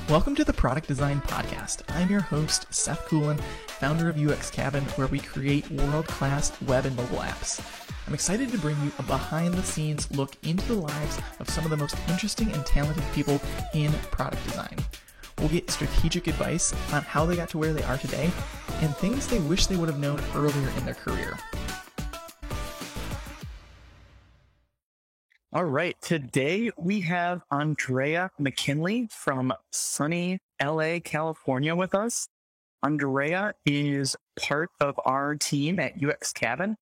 Welcome to the Product Design Podcast. I'm your host, Seth Coolin, founder of UX Cabin, where we create world-class web and mobile apps. I'm excited to bring you a behind-the-scenes look into the lives of some of the most interesting and talented people in product design. We'll get strategic advice on how they got to where they are today and things they wish they would have known earlier in their career. All right, today we have Andrea McKinley from sunny LA, California with us. Andrea is part of our team at UX Cabin.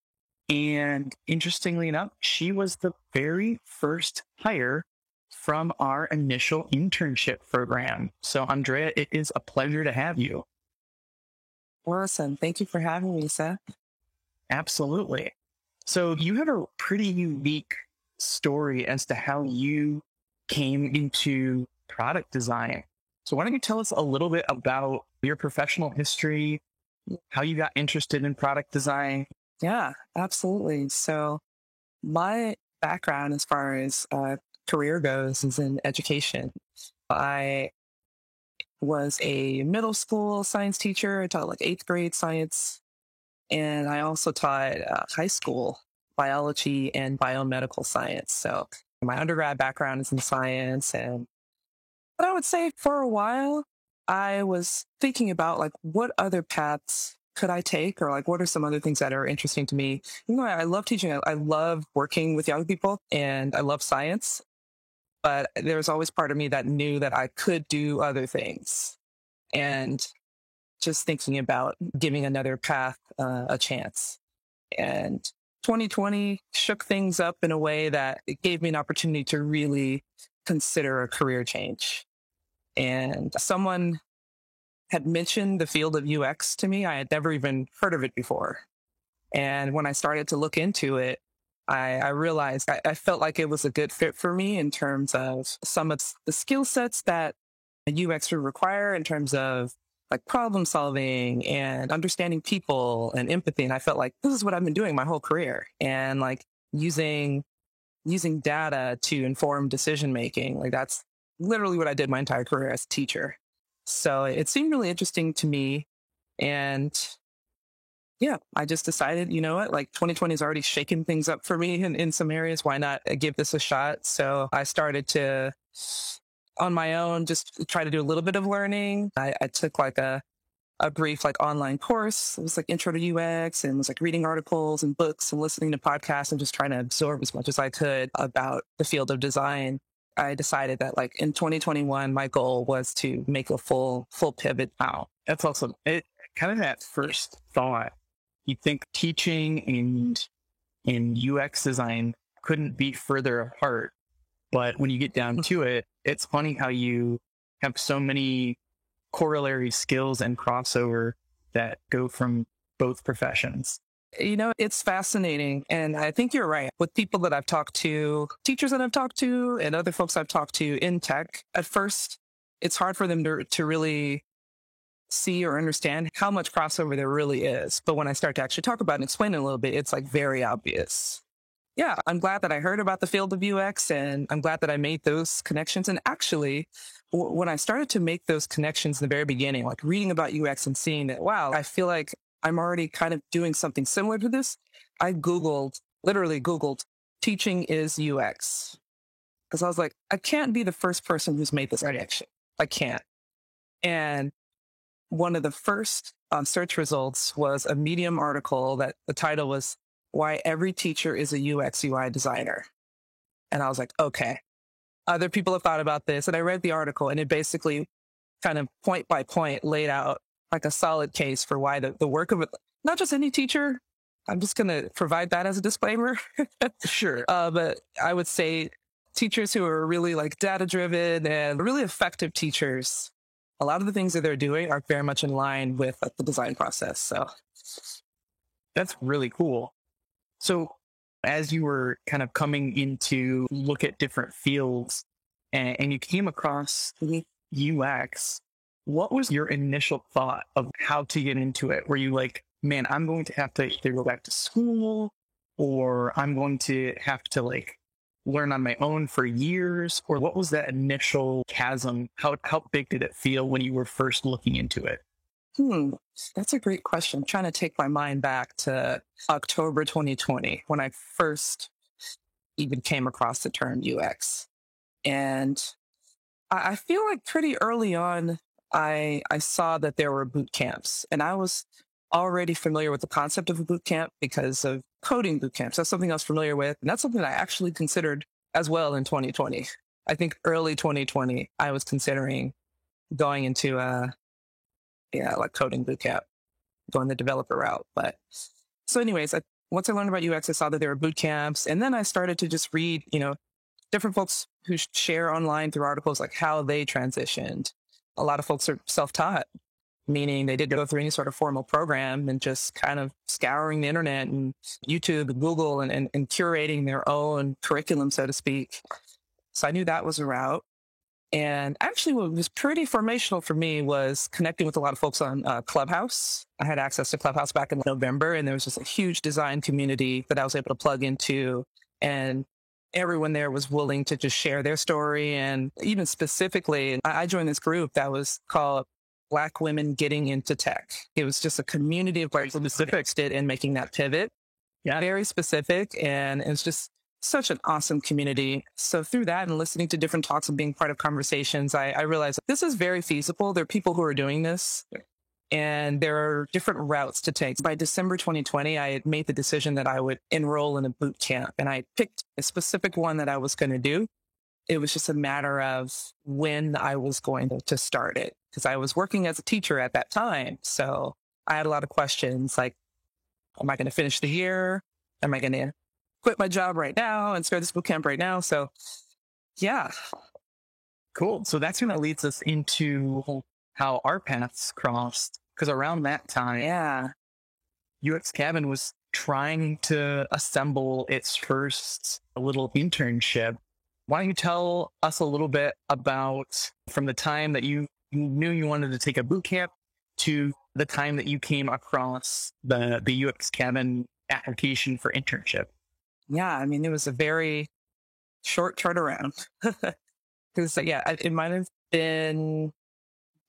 And interestingly enough, she was the very first hire from our initial internship program. So Andrea, it is a pleasure to have you. Awesome. Thank you for having me, Seth. Absolutely. So you have a pretty unique story as to how you came into product design. So why don't you tell us a little bit about your professional history, how you got interested in product design? Yeah, absolutely. So my background as far as career goes is in education. I was a middle school science teacher. I taught like 8th grade science. And I also taught high school biology and biomedical science. So my undergrad background is in science. But I would say for a while, I was thinking about like what other paths could I take, or like what are some other things that are interesting to me? You know, I love teaching. I love working with young people and I love science. But there's always part of me that knew that I could do other things. And just thinking about giving another path a chance. And 2020 shook things up in a way that it gave me an opportunity to really consider a career change. And someone had mentioned the field of UX to me. I had never even heard of it before. And when I started to look into it, I realized I felt like it was a good fit for me in terms of some of the skill sets that a UX would require in terms of like problem solving and understanding people and empathy. And I felt like this is what I've been doing my whole career, and like using data to inform decision making. Like that's literally what I did my entire career as a teacher. So it seemed really interesting to me. And yeah, I just decided, you know what, like 2020 has already shaken things up for me in some areas. Why not give this a shot? So I started to, on my own, just try to do a little bit of learning. I took like a brief like online course. It was like intro to UX, and was like reading articles and books and listening to podcasts and just trying to absorb as much as I could about the field of design. I decided that like in 2021, my goal was to make a full pivot. Wow, that's awesome. It kind of that first thought, you think teaching and UX design couldn't be further apart. But when you get down to it, it's funny how you have so many corollary skills and crossover that go from both professions. You know, it's fascinating. And I think you're right. With people that I've talked to, teachers that I've talked to, and other folks I've talked to in tech, at first, it's hard for them to really see or understand how much crossover there really is. But when I start to actually talk about it and explain it a little bit, it's like very obvious. Yeah, I'm glad that I heard about the field of UX, and I'm glad that I made those connections. And actually, when I started to make those connections in the very beginning, like reading about UX and seeing that, wow, I feel like I'm already kind of doing something similar to this, I literally Googled, teaching is UX. Because I was like, I can't be the first person who's made this connection. I can't. And one of the first search results was a Medium article that the title was, Why Every Teacher is a UX UI Designer. And I was like, okay, other people have thought about this. And I read the article, and it basically kind of point by point laid out like a solid case for why the work of it, not just any teacher. I'm just going to provide that as a disclaimer. Sure. But I would say teachers who are really like data driven and really effective teachers, a lot of the things that they're doing are very much in line with the design process. So that's really cool. So as you were kind of coming into look at different fields and you came across UX, what was your initial thought of how to get into it? Were you like, man, I'm going to have to either go back to school, or I'm going to have to like learn on my own for years? Or what was that initial chasm? How big did it feel when you were first looking into it? That's a great question. I'm trying to take my mind back to October 2020 when I first even came across the term UX. And I feel like pretty early on, I saw that there were boot camps, and I was already familiar with the concept of a boot camp because of coding boot camps. That's something I was familiar with. And that's something that I actually considered as well in 2020. I think early 2020, I was considering going into like coding boot camp, going the developer route. But so anyways, once I learned about UX, I saw that there were boot camps. And then I started to just read, different folks who share online through articles like how they transitioned. A lot of folks are self-taught, meaning they didn't go through any sort of formal program and just kind of scouring the internet and YouTube and Google and curating their own curriculum, so to speak. So I knew that was a route. And actually what was pretty formational for me was connecting with a lot of folks on Clubhouse. I had access to Clubhouse back in November, and there was just a huge design community that I was able to plug into. And everyone there was willing to just share their story. And even specifically, I joined this group that was called Black Women Getting into Tech. It was just a community of Black women interested in making that pivot. Yeah, very specific. And it was just such an awesome community. So through that and listening to different talks and being part of conversations, I realized this is very feasible. There are people who are doing this, and there are different routes to take. By December 2020, I had made the decision that I would enroll in a boot camp, and I picked a specific one that I was going to do. It was just a matter of when I was going to start it, because I was working as a teacher at that time. So I had a lot of questions like, am I going to finish the year? Am I going to quit my job right now and start this boot camp right now? So yeah. Cool. So that's going to leads us into how our paths crossed, because around that time, UX Cabin was trying to assemble its first little internship. Why don't you tell us a little bit about from the time that you knew you wanted to take a boot camp to the time that you came across the UX Cabin application for internship? Yeah, I mean, it was a very short turnaround. Because, it might have been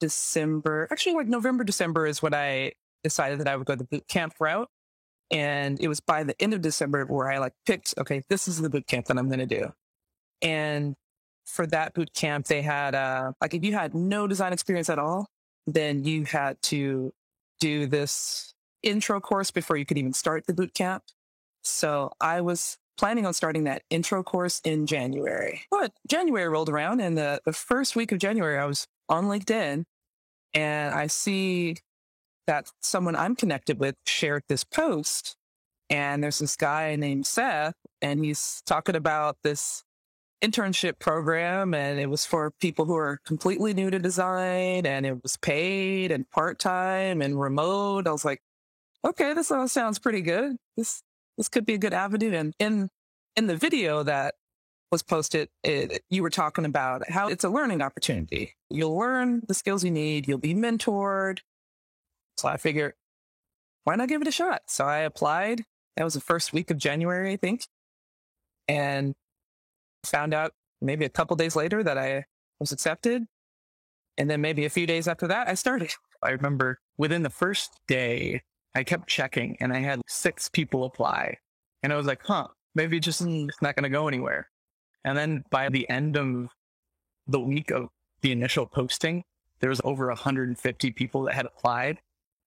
December. Actually, like November, December is when I decided that I would go the boot camp route. And it was by the end of December where I picked, okay, this is the boot camp that I'm going to do. And for that boot camp, they had, if you had no design experience at all, then you had to do this intro course before you could even start the boot camp. So I was planning on starting that intro course in January. But January rolled around, and the first week of January, I was on LinkedIn, and I see that someone I'm connected with shared this post. And there's this guy named Seth, and he's talking about this internship program, and it was for people who are completely new to design, and it was paid and part-time and remote. I was like, okay, this all sounds pretty good. This could be a good avenue. And in the video that was posted, you were talking about how it's a learning opportunity. You'll learn the skills you need. You'll be mentored. So I figured, why not give it a shot? So I applied. That was the first week of January, I think. And found out maybe a couple days later that I was accepted. And then maybe a few days after that, I started. I remember within the first day, I kept checking and I had 6 people apply. And I was like, maybe it's not going to go anywhere. And then by the end of the week of the initial posting, there was over 150 people that had applied.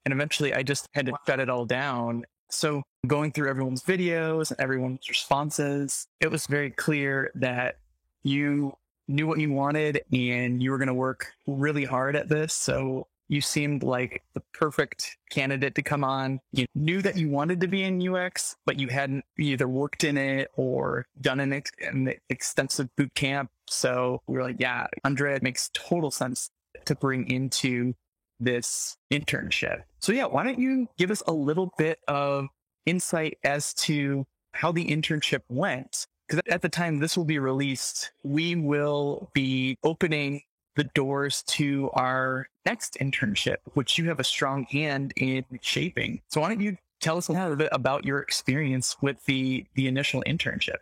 And eventually I just had to shut it all down. So going through everyone's videos and everyone's responses, it was very clear that you knew what you wanted and you were going to work really hard at this. So you seemed like the perfect candidate to come on. You knew that you wanted to be in UX, but you hadn't either worked in it or done an extensive boot camp. So we were like, yeah, Andrea, it makes total sense to bring into this internship. So yeah, why don't you give us a little bit of insight as to how the internship went? Because at the time this will be released, we will be opening the doors to our next internship, which you have a strong hand in shaping. So why don't you tell us a little bit about your experience with the initial internship?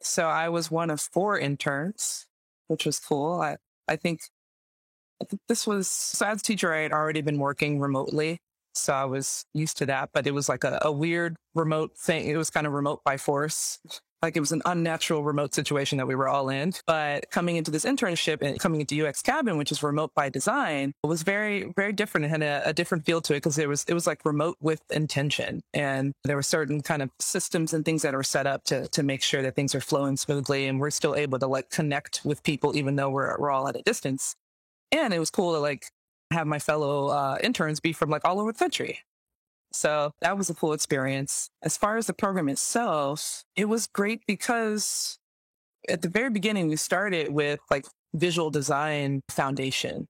So I was one of 4 interns, which was cool. I think this was, so as a teacher, I had already been working remotely. So I was used to that, but it was like a weird remote thing. It was kind of remote by force. Like it was an unnatural remote situation that we were all in. But coming into this internship and coming into UX Cabin, which is remote by design, it was very, very different. It had a different feel to it because it was like remote with intention. And there were certain kind of systems and things that are set up to make sure that things are flowing smoothly. And we're still able to like connect with people, even though we're all at a distance. And it was cool to like have my fellow interns be from like all over the country. So that was a cool experience. As far as the program itself, it was great because at the very beginning, we started with like visual design foundation.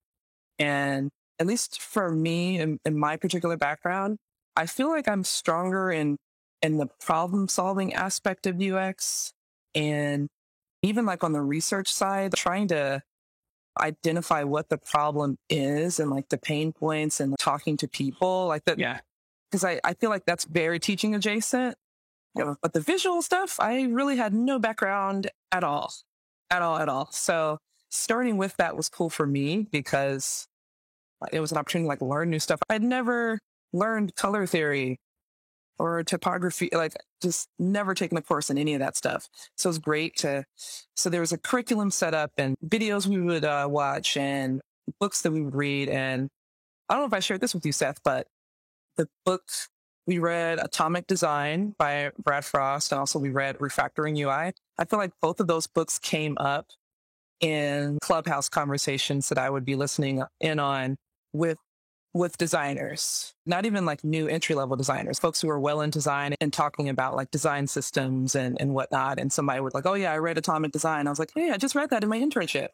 And at least for me in my particular background, I feel like I'm stronger in the problem solving aspect of UX. And even like on the research side, trying to identify what the problem is and like the pain points and talking to people like that. Yeah. Because I feel like that's very teaching adjacent. But the visual stuff, I really had no background at all. So starting with that was cool for me because it was an opportunity to like learn new stuff. I'd never learned color theory or typography, like just never taken a course in any of that stuff. So it was great so there was a curriculum set up and videos we would watch and books that we would read. And I don't know if I shared this with you, Seth, but the books we read, Atomic Design by Brad Frost, and also we read Refactoring UI. I feel like both of those books came up in Clubhouse conversations that I would be listening in on with designers, not even like new entry-level designers, folks who are well in design and talking about like design systems and whatnot. And somebody would like, oh yeah, I read Atomic Design. I was like, hey, I just read that in my internship.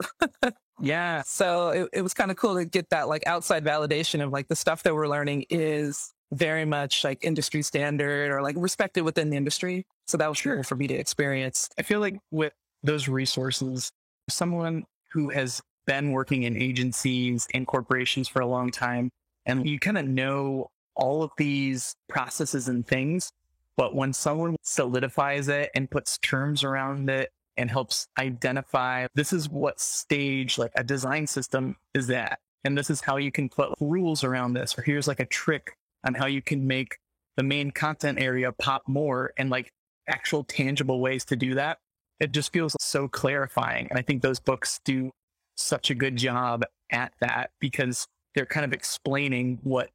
Yeah. So it was kind of cool to get that like outside validation of like the stuff that we're learning is very much like industry standard or like respected within the industry. So that was cool for me to experience. I feel like with those resources, someone who has been working in agencies and corporations for a long time, and you kind of know all of these processes and things, but when someone solidifies it and puts terms around it and helps identify this is what stage like a design system is at, and this is how you can put rules around this, or here's like a trick on how you can make the main content area pop more and like actual tangible ways to do that. It just feels so clarifying. And I think those books do such a good job at that because they're kind of explaining what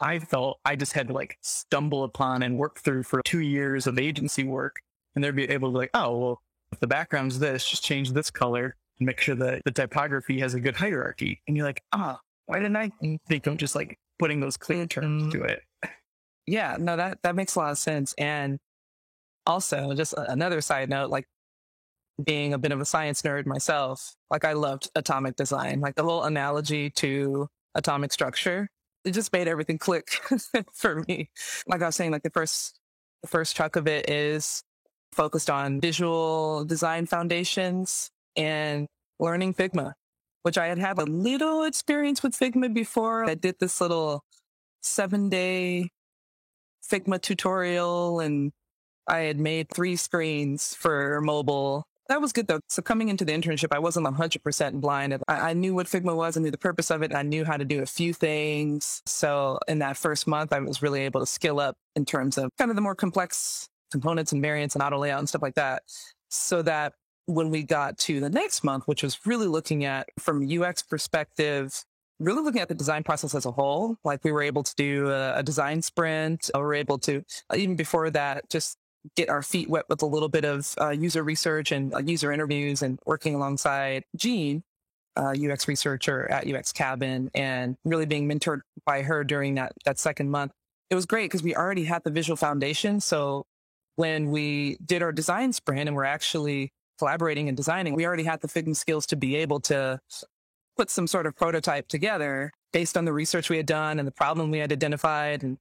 I felt I just had to like stumble upon and work through for 2 years of agency work. And they'd be able to like, oh, well, if the background's this, just change this color and make sure that the typography has a good hierarchy. And you're like, why didn't I think of just like putting those clear terms to it? Yeah, no, that makes a lot of sense. And also just another side note, like being a bit of a science nerd myself, like I loved atomic design, like the whole analogy to atomic structure. It just made everything click for me. Like I was saying, like the first chunk of it is focused on visual design foundations and learning Figma, which I had a little experience with Figma before. I did this little 7-day Figma tutorial and I had made 3 screens for mobile. That was good though. So coming into the internship, I wasn't 100% blind. I knew what Figma was. I knew the purpose of it. And I knew how to do a few things. So in that first month, I was really able to skill up in terms of kind of the more complex components and variants and auto layout and stuff like that. So that when we got to the next month, which was really looking at from UX perspective, really looking at the design process as a whole, like we were able to do a design sprint. We were able to, even before that, just get our feet wet with a little bit of user research and user interviews and working alongside Jean, UX researcher at UX Cabin, and really being mentored by her during that second month. It was great because we already had the visual foundation. So when we did our design sprint and we're actually collaborating and designing, we already had the Figma skills to be able to put some sort of prototype together based on the research we had done and the problem we had identified, and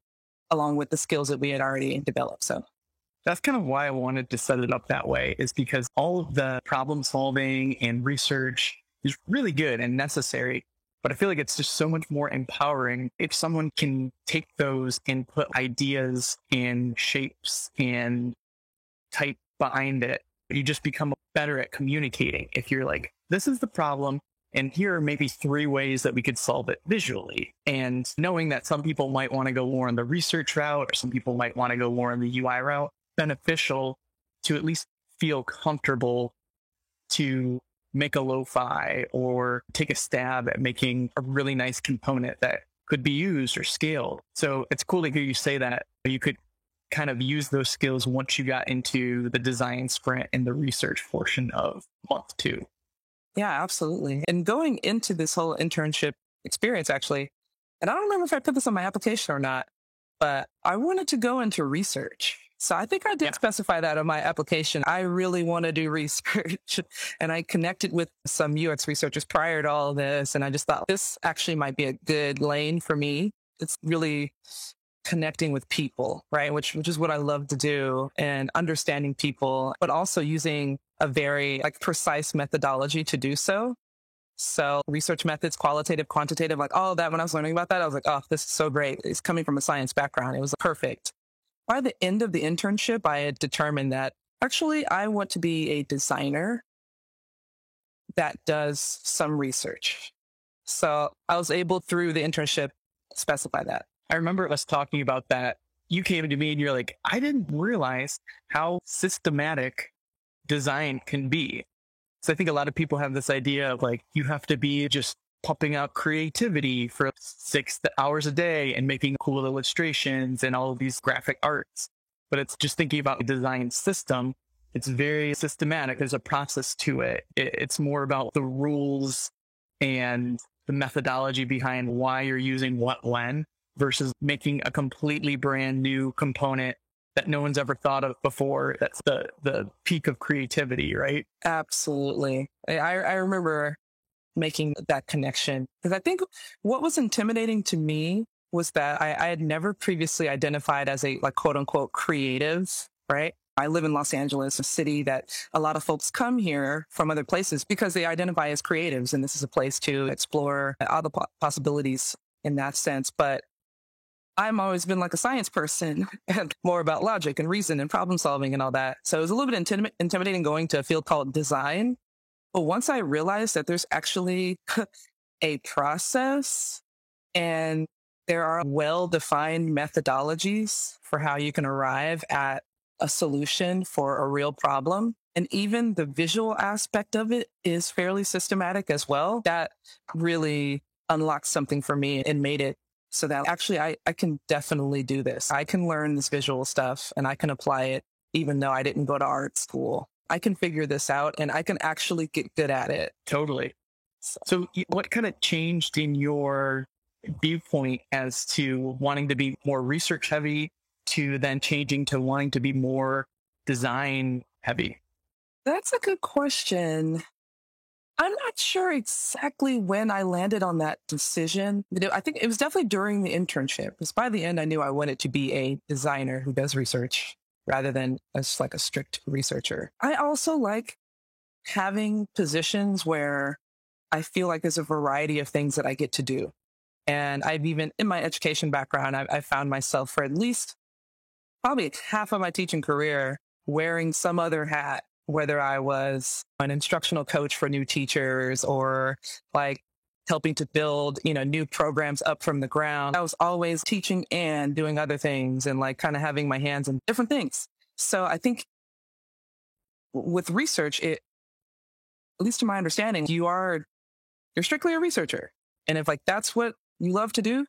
along with the skills that we had already developed. So that's kind of why I wanted to set it up that way, is because all of the problem solving and research is really good and necessary. But I feel like it's just so much more empowering if someone can take those and put ideas and shapes and type behind it. You just become better at communicating. If you're like, this is the problem, and here are maybe 3 ways that we could solve it visually. And knowing that some people might want to go more on the research route, or some people might want to go more on the UI route, beneficial to at least feel comfortable to make a lo-fi or take a stab at making a really nice component that could be used or scaled. So it's cool to hear you say that you could kind of use those skills once you got into the design sprint and the research portion of month 2. Yeah, absolutely. And going into this whole internship experience, actually, and I don't remember if I put this on my application or not, but I wanted to go into research. So I think I did specify that on my application. I really want to do research. And I connected with some UX researchers prior to all of this. And I just thought this actually might be a good lane for me. It's really connecting with people, right? Which is what I love to do, and understanding people, but also using a very precise methodology to do so. So research methods, qualitative, quantitative, all of that. When I was learning about that, I was like, oh, this is so great. It's coming from a science background. It was perfect. By the end of the internship, I had determined that actually I want to be a designer that does some research. So I was able through the internship specify that. I remember us talking about that. You came to me and you're like, I didn't realize how systematic design can be. So I think a lot of people have this idea of you have to be just pumping out creativity for 6 hours a day and making cool illustrations and all of these graphic arts. But it's just thinking about the design system. It's very systematic. There's a process to it. It's more about the rules and the methodology behind why you're using what when, versus making a completely brand new component that no one's ever thought of before. That's the peak of creativity, right? Absolutely. I remember making that connection, because I think what was intimidating to me was that I had never previously identified as a quote unquote creative, right? I live in Los Angeles, a city that a lot of folks come here from other places because they identify as creatives. And this is a place to explore all the possibilities in that sense. But I've always been a science person and more about logic and reason and problem solving and all that. So it was a little bit intimidating going to a field called design. But once I realized that there's actually a process and there are well-defined methodologies for how you can arrive at a solution for a real problem, and even the visual aspect of it is fairly systematic as well, that really unlocked something for me and made it so that actually I can definitely do this. I can learn this visual stuff and I can apply it even though I didn't go to art school. I can figure this out and I can actually get good at it. Totally. So what kind of changed in your viewpoint as to wanting to be more research heavy to then changing to wanting to be more design heavy? That's a good question. I'm not sure exactly when I landed on that decision. I think it was definitely during the internship, because by the end, I knew I wanted to be a designer who does research rather than just a strict researcher. I also like having positions where I feel like there's a variety of things that I get to do. And I've even, in my education background, I found myself for at least probably half of my teaching career wearing some other hat, whether I was an instructional coach for new teachers or helping to build, new programs up from the ground. I was always teaching and doing other things and kind of having my hands in different things. So I think with research, at least to my understanding, you're strictly a researcher. And if that's what you love to do,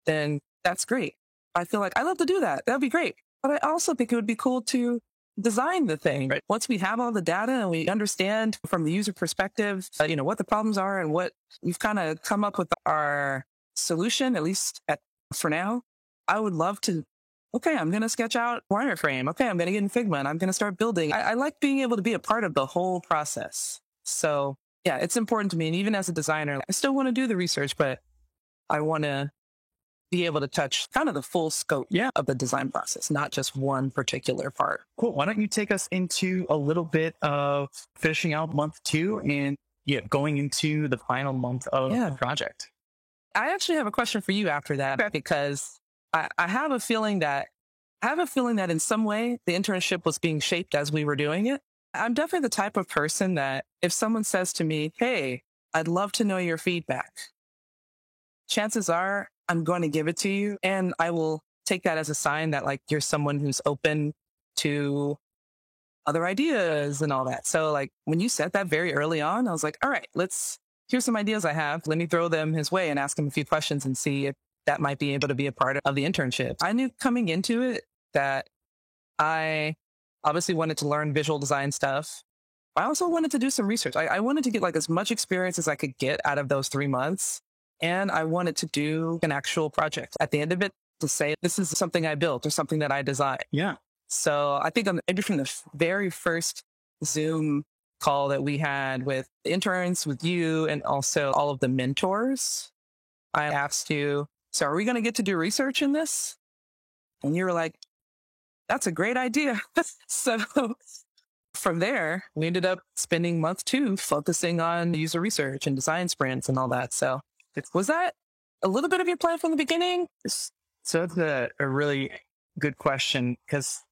then that's great. I feel like I love to do that. That'd be great. But I also think it would be cool to design the thing. Right. Once we have all the data and we understand from the user perspective, what the problems are and what we've kind of come up with our solution, at least for now, I would love to, okay, I'm going to sketch out wireframe. Okay, I'm going to get in Figma and I'm going to start building. I like being able to be a part of the whole process. So yeah, it's important to me. And even as a designer, I still want to do the research, but I want to be able to touch kind of the full scope of the design process, not just one particular part. Cool. Why don't you take us into a little bit of finishing out month 2 and going into the final month of the project? I actually have a question for you after that, because I have a feeling that in some way the internship was being shaped as we were doing it. I'm definitely the type of person that if someone says to me, hey, I'd love to know your feedback, chances are I'm going to give it to you. And I will take that as a sign that like you're someone who's open to other ideas and all that. So like when you said that very early on, I was like, all right, here's some ideas I have. Let me throw them his way and ask him a few questions and see if that might be able to be a part of the internship. I knew coming into it that I obviously wanted to learn visual design stuff. I also wanted to do some research. I wanted to get like as much experience as I could get out of those 3 months. And I wanted to do an actual project at the end of it to say, this is something I built or something that I designed. Yeah. So I think maybe from the very first Zoom call that we had with the interns, with you, and also all of the mentors, I asked you, so are we going to get to do research in this? And you were like, that's a great idea. So from there, we ended up spending month 2 focusing on user research and design sprints and all that. So was that a little bit of your plan from the beginning? So that's a really good question, because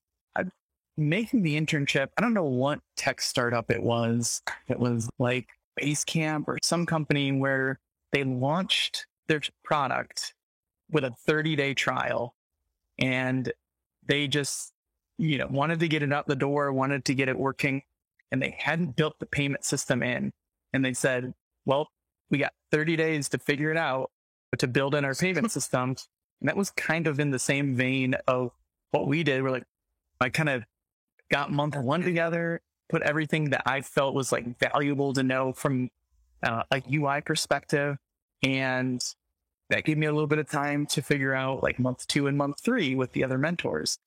making the internship, I don't know what tech startup it was. It was like Basecamp or some company where they launched their product with a 30-day trial, and they just, wanted to get it out the door, wanted to get it working, and they hadn't built the payment system in. And they said, well, we got 30 days to figure it out, to build in our payment system. And that was kind of in the same vein of what we did. We're like, I kind of got month 1 together, put everything that I felt was like valuable to know from a UI perspective. And that gave me a little bit of time to figure out like month 2 and month 3 with the other mentors.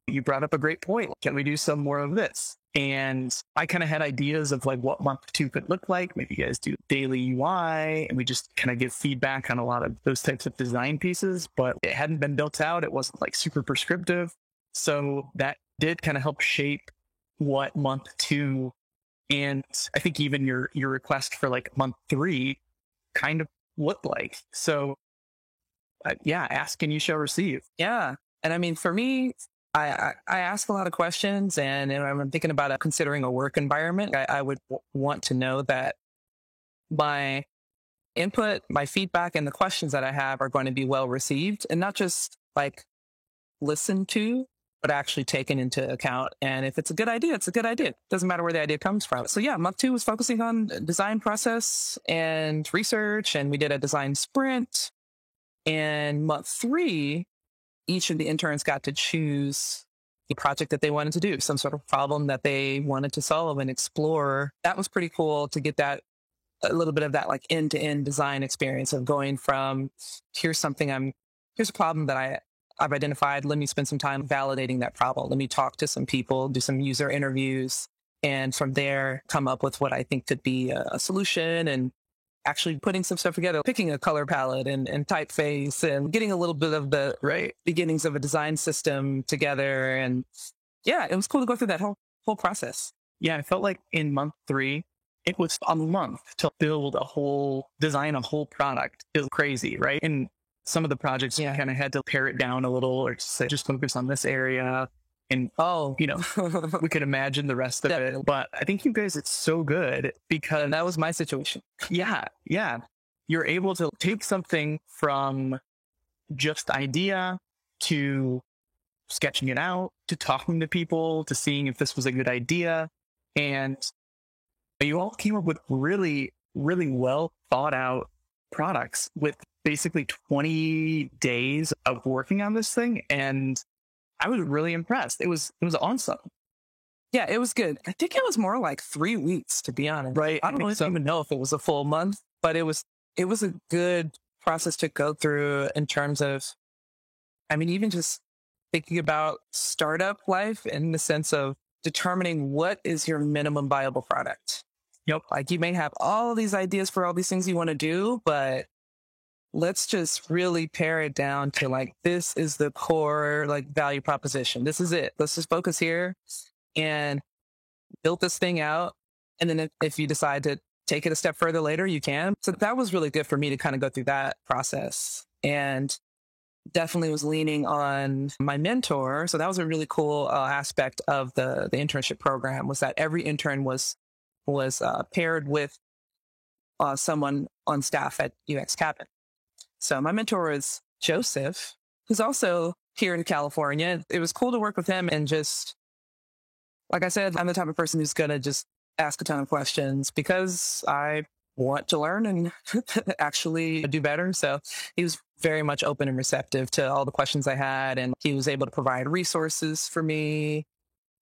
You brought up a great point. Can we do some more of this? And I kind of had ideas of like what month 2 could look like. Maybe you guys do daily UI, and we just kind of give feedback on a lot of those types of design pieces, but it hadn't been built out. It wasn't like super prescriptive. So that did kind of help shape what month 2, and I think even your request for like month 3 kind of looked like. So yeah, ask and you shall receive. Yeah. And I mean, for me, I ask a lot of questions, and I'm thinking about considering a work environment. I would want to know that my input, my feedback, and the questions that I have are going to be well received, and not just like listened to, but actually taken into account. And if it's a good idea, it's a good idea. It doesn't matter where the idea comes from. So yeah, month 2 was focusing on design process and research, and we did a design sprint. And month 3, each of the interns got to choose the project that they wanted to do, some sort of problem that they wanted to solve and explore. That was pretty cool to get that, a little bit of that like end-to-end design experience of going from here's a problem that I've identified. Let me spend some time validating that problem. Let me talk to some people, do some user interviews, and from there come up with what I think could be a solution, and actually putting some stuff together, picking a color palette and typeface, and getting a little bit of the beginnings of a design system together. And yeah, it was cool to go through that whole process. Yeah, I felt like in month 3, it was a month to design a whole product. It was crazy, right? And some of the projects, you kind of had to pare it down a little, or just focus on this area. And, we could imagine the rest of it. But I think you guys, it's so good because that was my situation. Yeah. You're able to take something from just idea to sketching it out, to talking to people, to seeing if this was a good idea. And you all came up with really, really well thought out products with basically 20 days of working on this thing. And I was really impressed. It was awesome. Yeah, it was good. I think it was more like 3 weeks, to be honest. Right. I don't even know if it was a full month, but it was a good process to go through in terms of, I mean, even just thinking about startup life in the sense of determining what is your minimum viable product. Yep. Like you may have all these ideas for all these things you want to do, but let's just really pare it down to like, this is the core like value proposition. This is it. Let's just focus here and build this thing out. And then if you decide to take it a step further later, you can. So that was really good for me to kind of go through that process. And definitely was leaning on my mentor. So that was a really cool aspect of the internship program, was that every intern was paired with someone on staff at UX Cabin. So my mentor is Joseph, who's also here in California. It was cool to work with him, and just, like I said, I'm the type of person who's going to just ask a ton of questions because I want to learn and actually do better. So he was very much open and receptive to all the questions I had, and he was able to provide resources for me.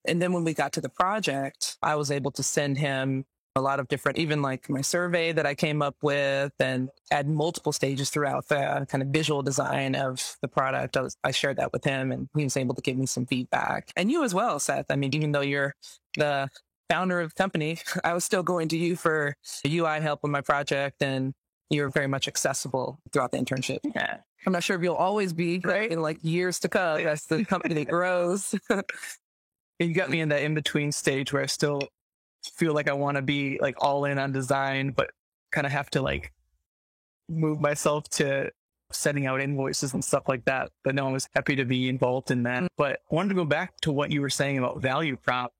And then when we got to the project, I was able to send him a lot of different, even like my survey that I came up with, and add multiple stages throughout the kind of visual design of the product. I shared that with him, and he was able to give me some feedback. And you as well, Seth. I mean, even though you're the founder of the company, I was still going to you for UI help with my project, and you're very much accessible throughout the internship. Yeah. I'm not sure if you'll always be right in like years to come as the company grows. You got me in that in-between stage where I still feel like I want to be like all in on design, but kind of have to like move myself to setting out invoices and stuff like that. But no, I was happy to be involved in that. But I wanted to go back to what you were saying about value prop,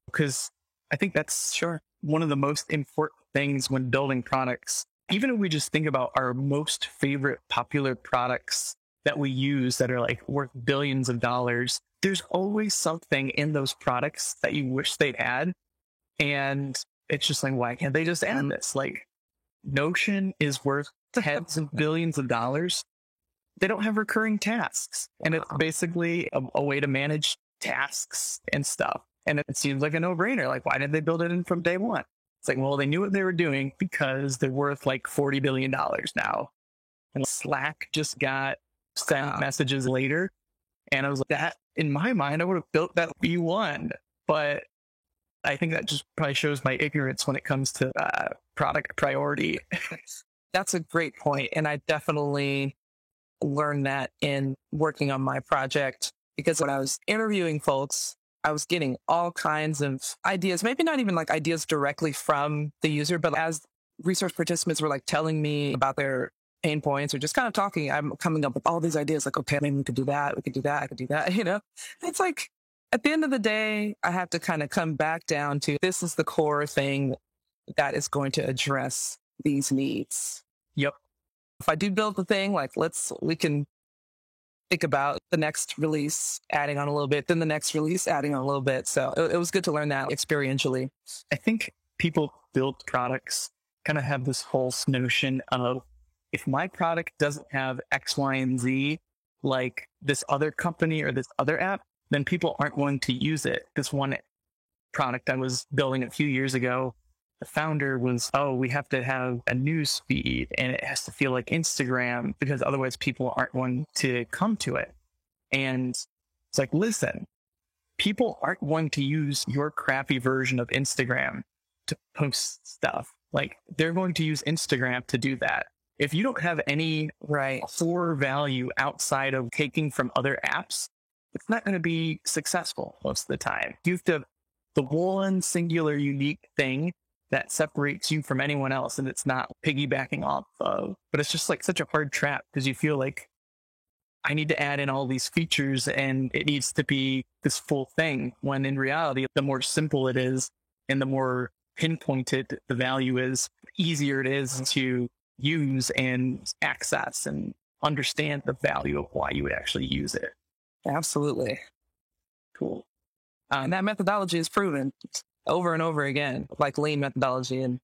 because I think that's one of the most important things when building products. Even if we just think about our most favorite popular products that we use that are like worth billions of dollars, there's always something in those products that you wish they'd had. And it's just like, why can't they just add this? Like, Notion is worth tens of billions of dollars. They don't have recurring tasks. And it's basically a way to manage tasks and stuff. And it seems like a no-brainer. Like, why didn't they build it in from day one? It's like, well, they knew what they were doing because they're worth like $40 billion now. And Slack just got sent messages later. And I was like, that, in my mind, I would have built that V1. But I think that just probably shows my ignorance when it comes to product priority. That's a great point. And I definitely learned that in working on my project, because when I was interviewing folks, I was getting all kinds of ideas, maybe not even like ideas directly from the user, but as research participants were like telling me about their pain points or just kind of talking, I'm coming up with all these ideas like, okay, maybe we could do that. We could do that. I could do that. You know, it's like, at the end of the day, I have to kind of come back down to, this is the core thing that is going to address these needs. Yep. If I do build the thing, like we can think about the next release, adding on a little bit, then the next release, adding on a little bit. So it was good to learn that experientially. I think people build products kind of have this whole notion of, if my product doesn't have X, Y, and Z, like this other company or this other app, then people aren't going to use it. This one product I was building a few years ago, the founder was, we have to have a news feed and it has to feel like Instagram because otherwise people aren't going to come to it. And it's like, listen, people aren't going to use your crappy version of Instagram to post stuff. Like, they're going to use Instagram to do that. If you don't have any core value outside of taking from other apps, it's not going to be successful most of the time. You have to, the one singular unique thing that separates you from anyone else, and it's not piggybacking off of. But it's just like such a hard trap because you feel like, I need to add in all these features and it needs to be this full thing, when in reality, the more simple it is and the more pinpointed the value is, the easier it is to use and access and understand the value of why you would actually use it. Absolutely. Cool. And that methodology is proven over and over again, like lean methodology. And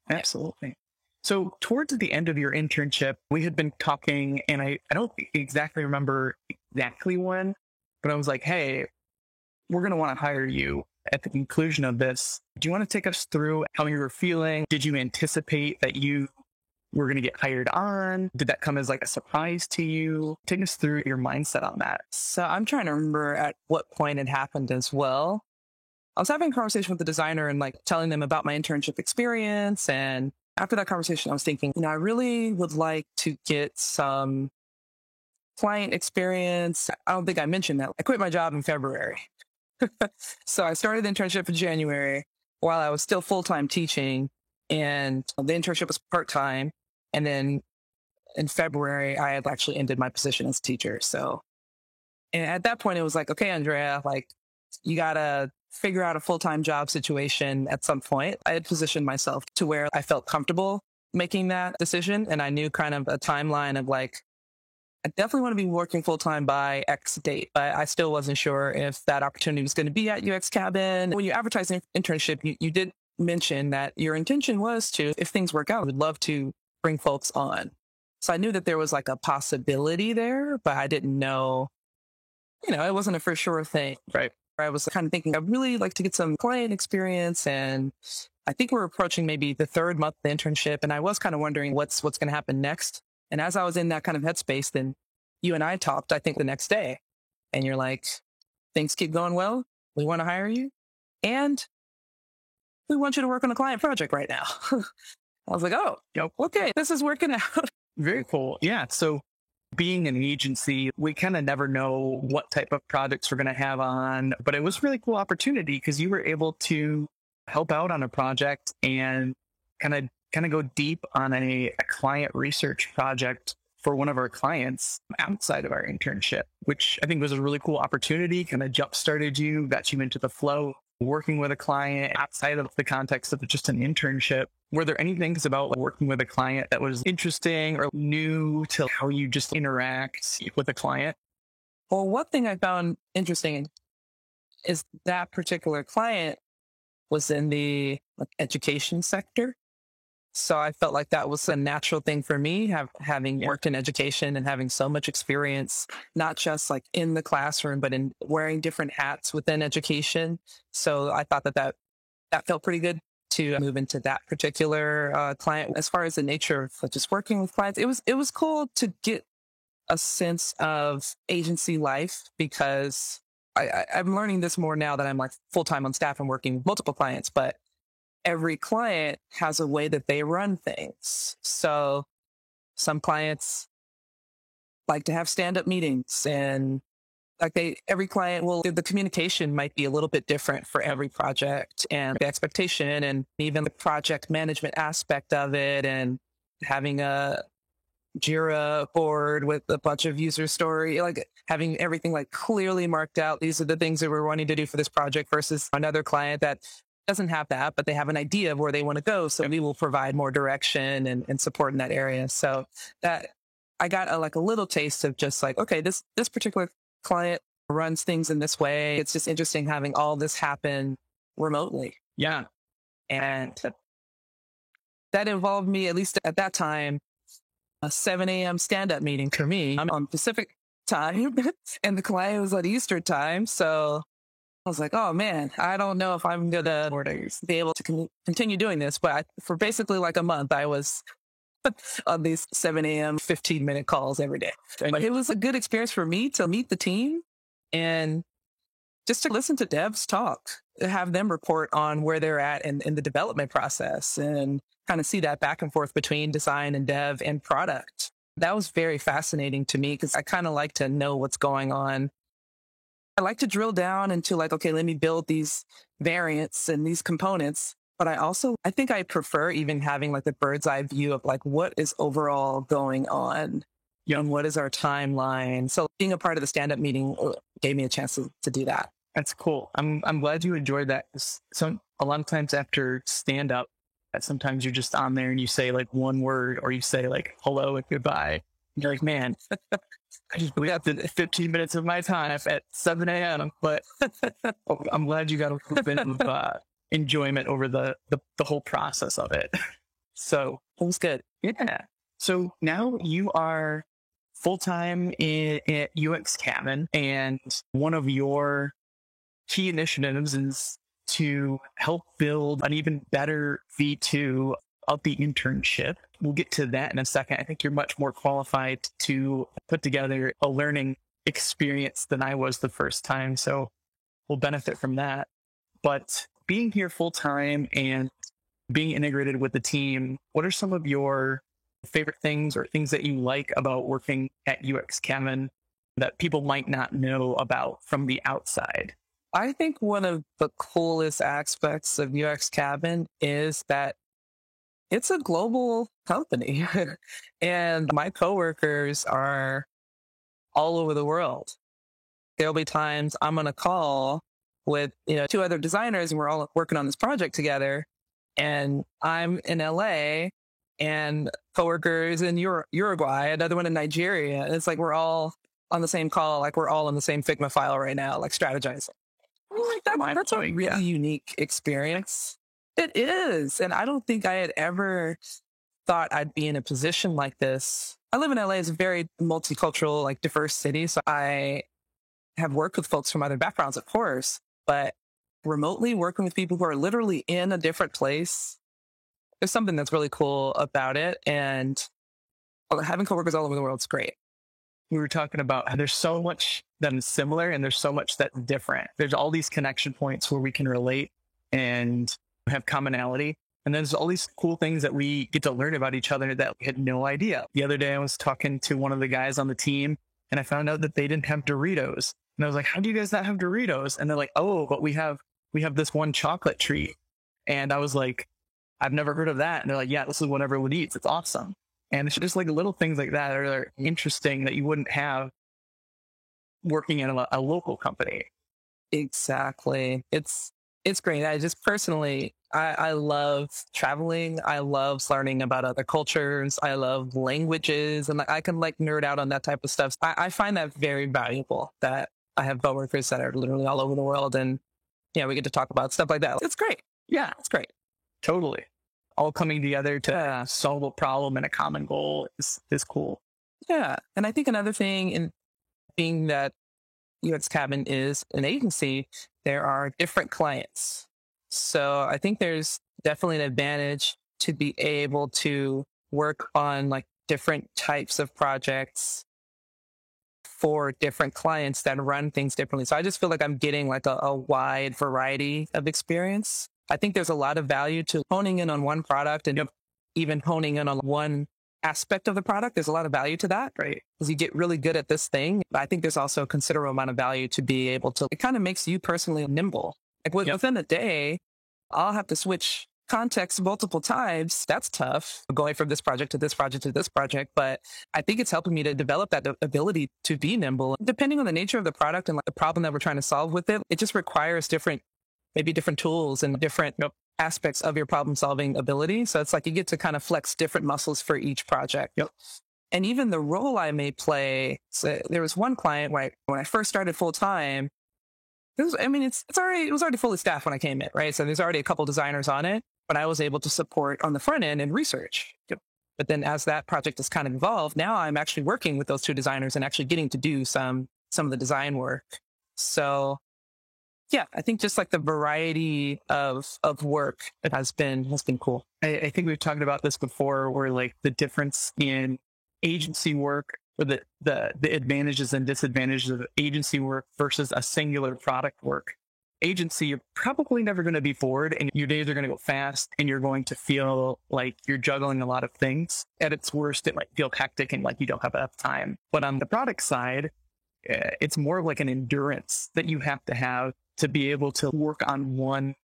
absolutely. So towards the end of your internship, we had been talking, and I don't exactly remember exactly when, but I was like, hey, we're going to want to hire you at the conclusion of this. Do you want to take us through how you were feeling? Did you anticipate that you were going to get hired on? Did that come as like a surprise to you? Take us through your mindset on that. So I'm trying to remember at what point it happened as well. I was having a conversation with the designer and like telling them about my internship experience. And after that conversation, I was thinking, I really would like to get some client experience. I don't think I mentioned that. I quit my job in February. So I started the internship in January while I was still full-time teaching, and the internship was part-time. And then in February, I had actually ended my position as a teacher. So, and at that point, it was like, okay, Andrea, like you got to figure out a full-time job situation at some point. I had positioned myself to where I felt comfortable making that decision. And I knew kind of a timeline of like, I definitely want to be working full-time by X date, but I still wasn't sure if that opportunity was going to be at UX Cabin. When you advertise an internship, you did mention that your intention was to, if things work out, I would love to bring folks on. So I knew that there was like a possibility there, but I didn't know, it wasn't a for sure thing. Right. I was kind of thinking I'd really like to get some client experience. And I think we're approaching maybe the third month of the internship. And I was kind of wondering what's going to happen next. And as I was in that kind of headspace, then you and I talked, I think the next day, and you're like, things keep going well. We want to hire you. And we want you to work on a client project right now. I was like, oh, Yep. okay, this is working out. Very cool. Yeah. So being an agency, we kind of never know what type of projects we're going to have on, but it was a really cool opportunity because you were able to help out on a project and kind of go deep on a client research project for one of our clients outside of our internship, which I think was a really cool opportunity, kind of jump-started you, got you into the flow, working with a client outside of the context of just an internship. Were there any things about working with a client that was interesting or new to how you just interact with a client? Well, one thing I found interesting is that particular client was in the education sector. So I felt like that was a natural thing for me, having worked in education and having so much experience, not just like in the classroom, but in wearing different hats within education. So I thought that felt pretty good to move into that particular client. As far as the nature of just working with clients, it was cool to get a sense of agency life because I'm learning this more now that I'm like full-time on staff and working with multiple clients, but every client has a way that they run things. So some clients like to have stand-up meetings and every client the communication might be a little bit different for every project and the expectation and even the project management aspect of it and having a Jira board with a bunch of user story, like having everything like clearly marked out. These are the things that we're wanting to do for this project versus another client that doesn't have that, but they have an idea of where they want to go. So we will provide more direction and support in that area. So that I got a little taste of just like, okay, this particular client runs things in this way. It's just interesting having all this happen remotely. Yeah. And that involved me, at least at that time, a 7 a.m. stand-up meeting for me. I'm on Pacific time and the client was on Eastern time. So I was like, oh man, I don't know if I'm going to be able to continue doing this. But for basically like a month, I was on these 7 a.m. 15-minute calls every day. But it was a good experience for me to meet the team and just to listen to devs talk, have them report on where they're at in the development process and kind of see that back and forth between design and dev and product. That was very fascinating to me because I kind of like to know what's going on. I like to drill down into like, okay, let me build these variants and these components. But I think I prefer even having like the bird's eye view of like, what is overall going on? Yeah. And what is our timeline? So being a part of the stand-up meeting gave me a chance to do that. That's cool. I'm glad you enjoyed that. So a lot of times after stand-up, sometimes you're just on there and you say like one word or you say like hello and goodbye. And you're like, man, I just wasted 15 minutes of my time at 7 a.m. But I'm glad you got a little bit of enjoyment over the whole process of it. So it was good. Yeah. So now you are full-time at UX Cabin, and one of your key initiatives is to help build an even better V2 of the internship. We'll get to that in a second. I think you're much more qualified to put together a learning experience than I was the first time. So we'll benefit from that. But being here full time and being integrated with the team, what are some of your favorite things or things that you like about working at UX Cabin that people might not know about from the outside? I think one of the coolest aspects of UX Cabin is that it's a global company and my coworkers are all over the world. There'll be times I'm on a call with, two other designers and we're all working on this project together and I'm in LA and coworkers in Uruguay, another one in Nigeria. And it's like, we're all on the same call. Like we're all in the same Figma file right now, like strategizing. Like that's a really unique experience. It is. And I don't think I had ever thought I'd be in a position like this. I live in LA. It's a very multicultural, like diverse city. So I have worked with folks from other backgrounds, of course, but remotely working with people who are literally in a different place. There's something that's really cool about it. And having coworkers all over the world is great. We were talking about how there's so much that is similar and there's so much that's different. There's all these connection points where we can relate and have commonality. And there's all these cool things that we get to learn about each other that we had no idea. The other day I was talking to one of the guys on the team and I found out that they didn't have Doritos. And I was like, how do you guys not have Doritos? And they're like, oh, but we have this one chocolate treat. And I was like, I've never heard of that. And they're like, yeah, this is what everyone eats. It's awesome. And it's just like little things like that are interesting that you wouldn't have working in a local company. Exactly. It's great. I just personally, I love traveling. I love learning about other cultures. I love languages and I can like nerd out on that type of stuff. I find that very valuable that I have coworkers that are literally all over the world and we get to talk about stuff like that. It's great. Yeah, it's great. Totally. All coming together to solve a problem and a common goal is cool. Yeah. And I think another thing in being that UX Cabin is an agency, there are different clients. So I think there's definitely an advantage to be able to work on like different types of projects for different clients that run things differently. So I just feel like I'm getting like a wide variety of experience. I think there's a lot of value to honing in on one product and even honing in on one aspect of the product. There's a lot of value to that, right? Because you get really good at this thing. But I think there's also a considerable amount of value to be able to, it kind of makes you personally nimble. Like within a day, I'll have to switch context multiple times. That's tough, going from this project to this project to this project. But I think it's helping me to develop that ability to be nimble. Depending on the nature of the product and like the problem that we're trying to solve with it, it just requires different tools and different aspects of your problem solving ability. So it's like you get to kind of flex different muscles for each project. Yep. And even the role I may play. So there was one client when I first started full time, it was already fully staffed when I came in, right? So there's already a couple designers on it, but I was able to support on the front end and research. Yep. But then as that project has kind of evolved, now I'm actually working with those two designers and actually getting to do some of the design work. So yeah, I think just like the variety of work has been cool. I think we've talked about this before, where like the difference in agency work or the advantages and disadvantages of agency work versus a singular product work. Agency, you're probably never going to be bored and your days are going to go fast and you're going to feel like you're juggling a lot of things. At its worst, it might feel hectic and like you don't have enough time. But on the product side, it's more of like an endurance that you have to be able to work on one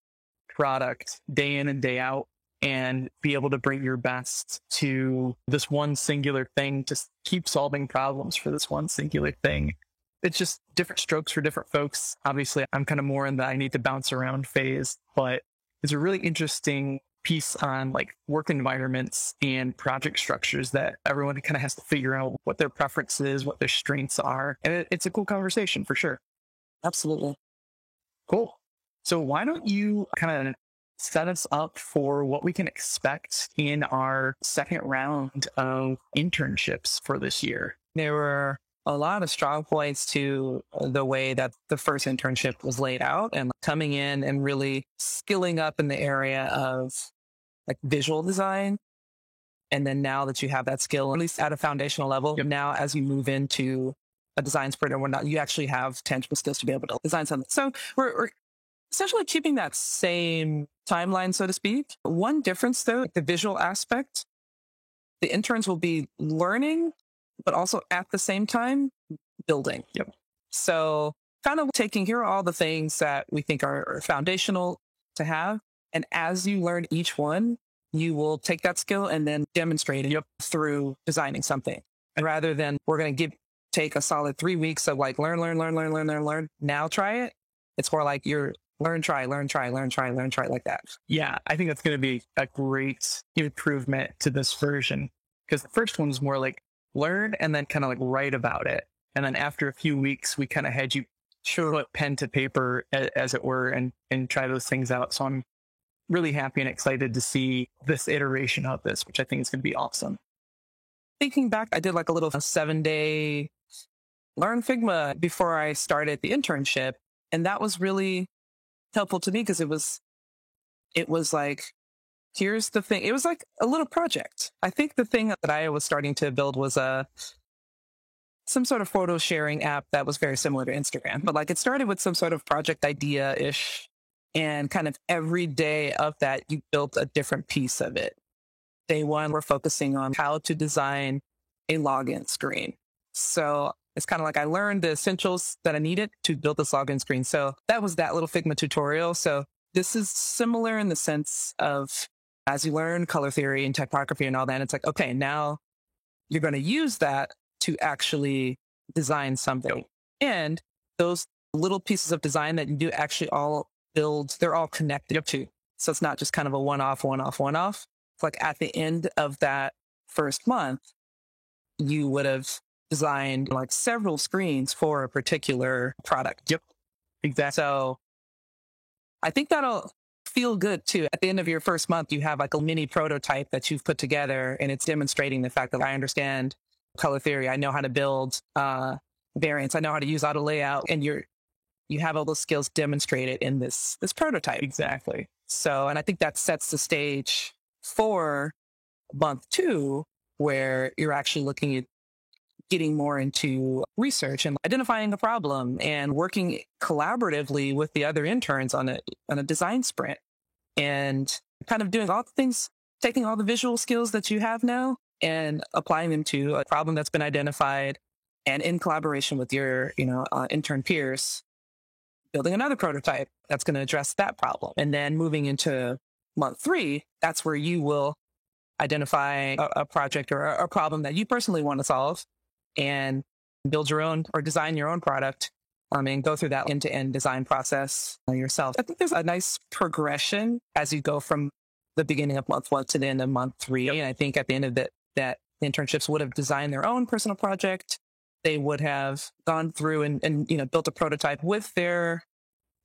product day in and day out and be able to bring your best to this one singular thing, to keep solving problems for this one singular thing. It's just different strokes for different folks. Obviously, I'm kind of more in the I need to bounce around phase, but it's a really interesting piece on like work environments and project structures that everyone kind of has to figure out what their preference is, what their strengths are. And it's a cool conversation for sure. Absolutely. Cool. So why don't you kind of set us up for what we can expect in our second round of internships for this year? There were a lot of strong points to the way that the first internship was laid out and coming in and really skilling up in the area of like visual design. And then now that you have that skill, at least at a foundational level, now as you move into a design sprint or whatnot, you actually have tangible skills to be able to design something. So we're essentially keeping that same timeline, so to speak. One difference though, the visual aspect, the interns will be learning, but also at the same time building. Yep. So kind of here are all the things that we think are foundational to have. And as you learn each one, you will take that skill and then demonstrate it through designing something. And rather than we're going to take a solid 3 weeks of like learn, now try it. It's more like you're learn, try like that. Yeah, I think that's going to be a great improvement to this version, because the first one was more like learn and then kind of like write about it. And then after a few weeks, we kind of had you put pen to paper, as it were, and try those things out. So I'm really happy and excited to see this iteration of this, which I think is going to be awesome. Thinking back, I did like a little 7-day learn Figma before I started the internship. And that was really helpful to me because it was like, here's the thing. It was like a little project. I think the thing that I was starting to build was some sort of photo sharing app that was very similar to Instagram, but like it started with some sort of project idea-ish, and kind of every day of that, you built a different piece of it. Day one, we're focusing on how to design a login screen. So it's kind of like I learned the essentials that I needed to build this login screen. So that was that little Figma tutorial. So this is similar in the sense of as you learn color theory and typography and all that, it's like, okay, now you're going to use that to actually design something. And those little pieces of design that you do actually all build, they're all connected too. So it's not just kind of a one-off. It's like at the end of that first month, you would have designed like several screens for a particular product. Yep, exactly. So I think that'll feel good too. At the end of your first month, you have like a mini prototype that you've put together, and it's demonstrating the fact that I understand color theory. I know how to build variants. I know how to use auto layout, and you have all those skills demonstrated in this prototype. Exactly. So, and I think that sets the stage for month 2, where you're actually looking at getting more into research and identifying a problem and working collaboratively with the other interns on a design sprint, and kind of doing all the things, taking all the visual skills that you have now and applying them to a problem that's been identified, and in collaboration with your, intern peers, building another prototype that's going to address that problem. And then moving into month 3, that's where you will identify a project or a problem that you personally want to solve and build your own or design your own product, and go through that end-to-end design process yourself. I think there's a nice progression as you go from the beginning of month 1 to the end of month 3. And I think at the end of that internships would have designed their own personal project. They would have gone through and built a prototype with their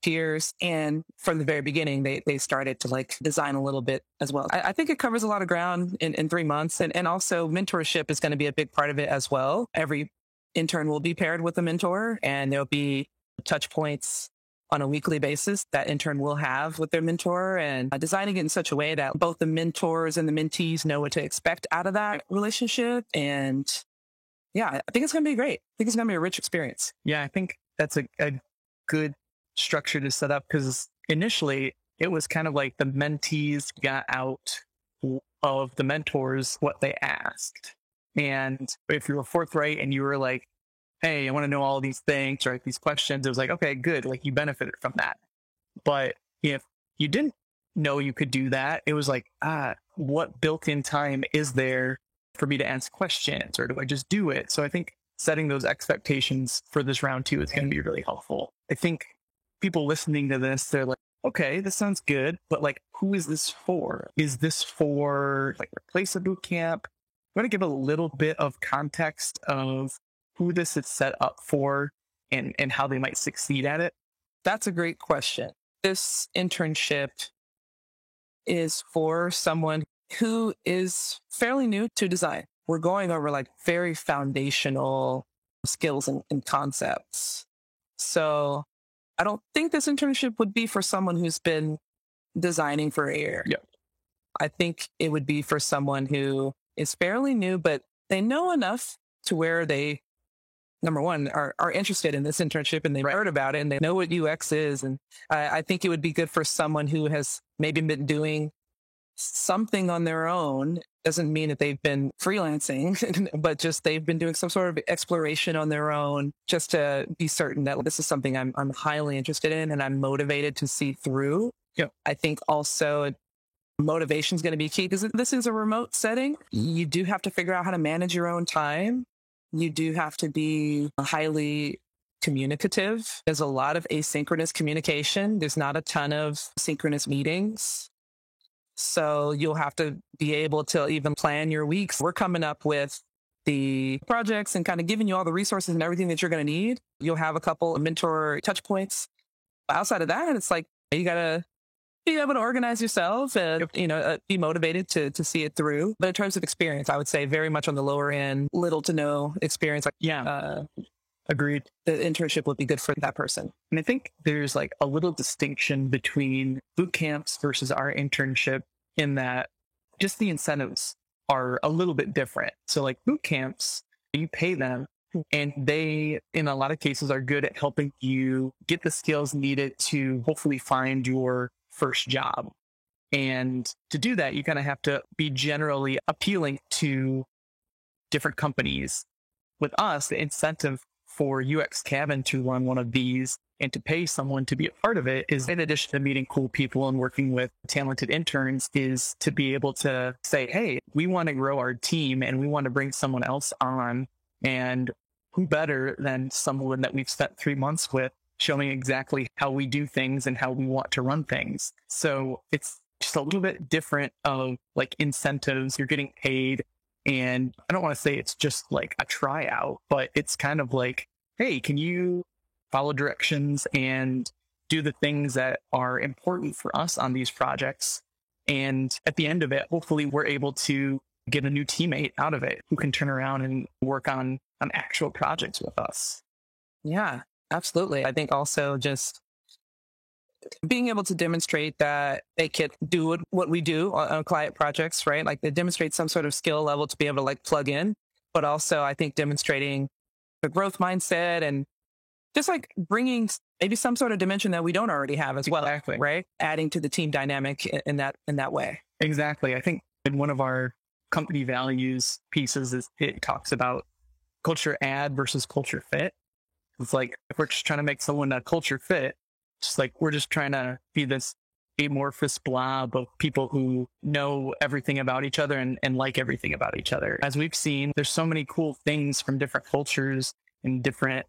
peers. And from the very beginning, they started to like design a little bit as well. I think it covers a lot of ground in 3 months. And also mentorship is going to be a big part of it as well. Every intern will be paired with a mentor, and there'll be touch points on a weekly basis that intern will have with their mentor, and designing it in such a way that both the mentors and the mentees know what to expect out of that relationship. And yeah, I think it's going to be great. I think it's going to be a rich experience. Yeah, I think that's a good structure to set up, because initially it was kind of like the mentees got out of the mentors what they asked. And if you were forthright and you were like, hey, I want to know all these things or these questions, it was like, okay, good. Like you benefited from that. But if you didn't know you could do that, it was like, what built-in time is there for me to ask questions, or do I just do it? So I think setting those expectations for this round 2 is going to be really helpful. I think people listening to this, they're like, okay, this sounds good, but like, who is this for? Is this for like replace a boot camp? I'm going to give a little bit of context of who this is set up for and how they might succeed at it. That's a great question. This internship is for someone who is fairly new to design. We're going over like very foundational skills and concepts. So I don't think this internship would be for someone who's been designing for a year. Yeah. I think it would be for someone who is fairly new, but they know enough to where they, number one, are interested in this internship, and they heard about it and they know what UX is. And I think it would be good for someone who has maybe been doing something on their own. Doesn't mean that they've been freelancing, but just they've been doing some sort of exploration on their own, just to be certain that this is something I'm highly interested in and I'm motivated to see through. Yeah. I think also Motivation is going to be key because this is a remote setting. You do have to figure out how to manage your own time. You do have to be highly communicative. There's a lot of asynchronous communication. There's not a ton of synchronous meetings. So you'll have to be able to even plan your weeks. We're coming up with the projects and kind of giving you all the resources and everything that you're going to need. You'll have a couple of mentor touch points. Outside of that, it's like you got to be able to organize yourself and, be motivated to see it through. But in terms of experience, I would say very much on the lower end, little to no experience. Agreed. The internship would be good for that person. And I think there's like a little distinction between boot camps versus our internship in that just the incentives are a little bit different. So like boot camps, you pay them and they, in a lot of cases, are good at helping you get the skills needed to hopefully find your first job. And to do that, you kind of have to be generally appealing to different companies. With us, the incentive for UX Cabin to run one of these and to pay someone to be a part of it is, in addition to meeting cool people and working with talented interns, is to be able to say, hey, we want to grow our team and we want to bring someone else on. And who better than someone that we've spent 3 months with showing exactly how we do things and how we want to run things. So it's just a little bit different of like incentives. You're getting paid. And I don't want to say it's just like a tryout, but it's kind of like, hey, can you follow directions and do the things that are important for us on these projects? And at the end of it, hopefully we're able to get a new teammate out of it who can turn around and work on actual projects with us. Yeah, absolutely. I think also just being able to demonstrate that they can do what we do on client projects, right? Like they demonstrate some sort of skill level to be able to like plug in, but also I think demonstrating the growth mindset and just like bringing maybe some sort of dimension that we don't already have as well, exactly. Right? Adding to the team dynamic in that way. Exactly. I think in one of our company values pieces is it talks about culture add versus culture fit. It's like if we're just trying to make someone a culture fit, just like we're just trying to be this amorphous blob of people who know everything about each other and like everything about each other. As we've seen, there's so many cool things from different cultures and different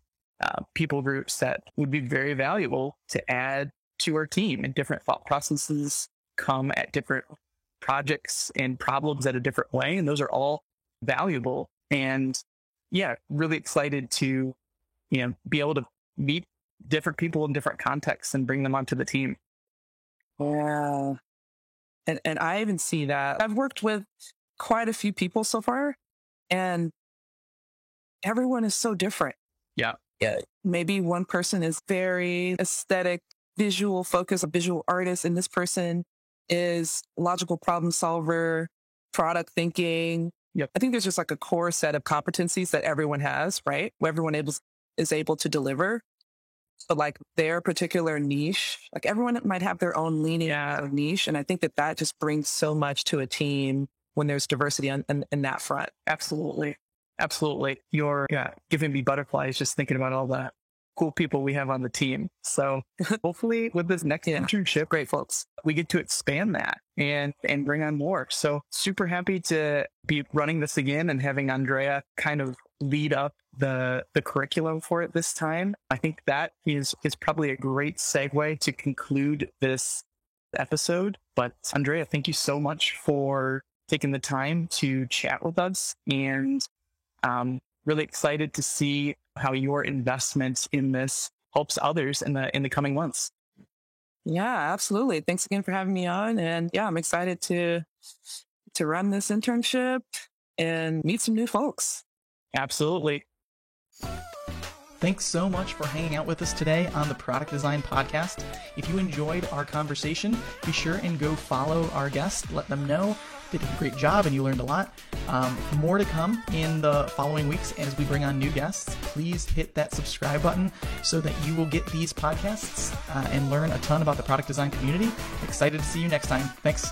people groups that would be very valuable to add to our team, and different thought processes come at different projects and problems at a different way. And those are all valuable. And yeah, really excited to, be able to meet different people in different contexts and bring them onto the team. Yeah. And I even see that. I've worked with quite a few people so far, and everyone is so different. Yeah. Maybe one person is very aesthetic, visual focused, a visual artist, and this person is logical problem solver, product thinking. Yep. I think there's just like a core set of competencies that everyone has, right? Where everyone is able to deliver. But like their particular niche, like everyone might have their own leaning niche. And I think that just brings so much to a team when there's diversity in that front. Absolutely. Absolutely. You're giving me butterflies just thinking about all the cool people we have on the team. So hopefully with this next internship, great folks, we get to expand that and bring on more. So super happy to be running this again and having Andrea kind of lead up the curriculum for it this time. I think that is probably a great segue to conclude this episode. But Andrea, thank you so much for taking the time to chat with us, and really excited to see how your investment in this helps others in the coming months. Yeah, absolutely. Thanks again for having me on. And yeah, I'm excited to run this internship and meet some new folks. Absolutely. Thanks so much for hanging out with us today on the Product Design Podcast. If you enjoyed our conversation, be sure and go follow our guests. Let them know they did a great job and you learned a lot. More to come in the following weeks as we bring on new guests. Please hit that subscribe button so that you will get these podcasts and learn a ton about the product design community. Excited to see you next time. Thanks.